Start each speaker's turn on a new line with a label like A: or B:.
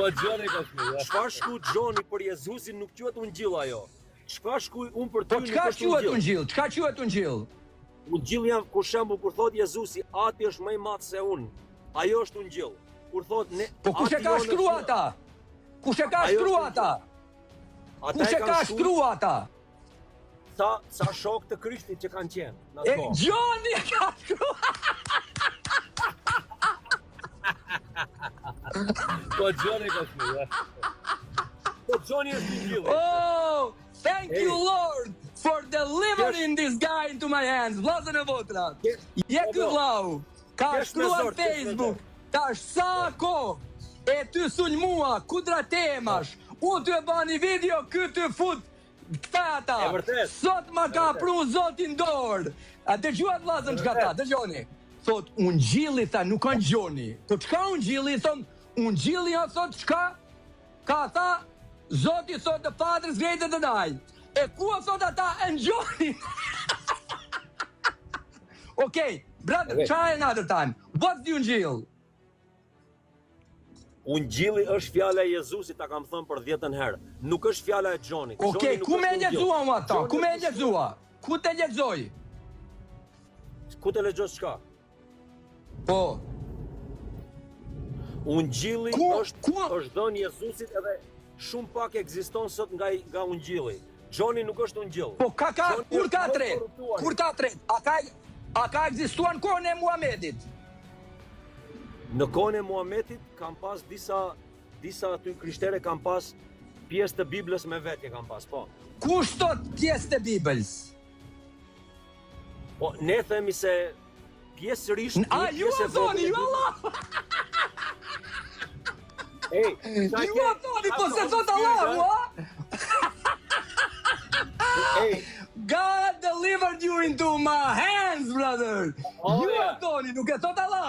A: Po Gjoni ka shkruar.
B: Çfarë shkruaj Gjoni për Jezusin nuk quhet Ungjil ajo. Çfarë shkruaj unë për ty
C: Po çka quhet Ungjil? Çka quhet Ungjil?
B: Ungjilli jam për shembull kur thot Jezusi, ati është më i madh se unë. Ajo është Ungjil. Kur thot ne
C: Po kush e ka shkruar ata? Kush e ka shkruar ata? Kush e ka shkruar ata?
B: Sa shok të Krishtit që kanë qenë në
C: E
B: atë kohë.
C: Gjoni e ka shkruar.
A: Po Gjoni ka shkruar.
B: Po Gjoni është Ungjilli.
C: Oh, thank you Lord for delivering this guy into my hands. Vllazën e votra. Je ky vllau. Ka shkruar Facebook. Tash sa kohë e ty sulmua, kudra temash. Unë ty e bani video, ky ty fut këta ata.
B: E vërtet.
C: Sot ma ka pru Zotin dorë. A dëgjuat vllazën çka tha? Dëgjoni. Thot Ungjilli tha nuk ka Gjoni. Po çka Ungjilli thon? Ungjilli ja thot çka? Ka tha Zoti thot the Father is greater than I. E ku thot ata e Gjoni? Okay, brother, try another time. What's the Ungjil?
B: Ungjilli është fjala e Jezusit, ta kam thënë për 10 herë. Nuk është fjala e Gjonit.
C: Okay, ku me lexua mu ata? Ku me lexua? Ku te lexoj?
B: Ku të lexosh çka?
C: Po.
B: Ungjilli është dhënë Jezusit edhe shumë pak ekziston sot nga Ungjilli. Gjoni nuk është Ungjill.
C: Po kur ka tret? Kur ka tret? A ka ekzistuar në kohën e Muhamedit?
B: Në kohën e Muhamedit kam pas disa aty krishterë kam pas pjesë të Biblës me vetje kam pas, po.
C: Kush thot pjesë të Biblës?
B: Po ne themi se pjesërisht
C: a ju a thoni, ju Allah!
B: Ej,
C: ju a thoni, po se thot Allahu, a? God delivered you into my hands, brother! Ju a thoni, nuk e thot Allah!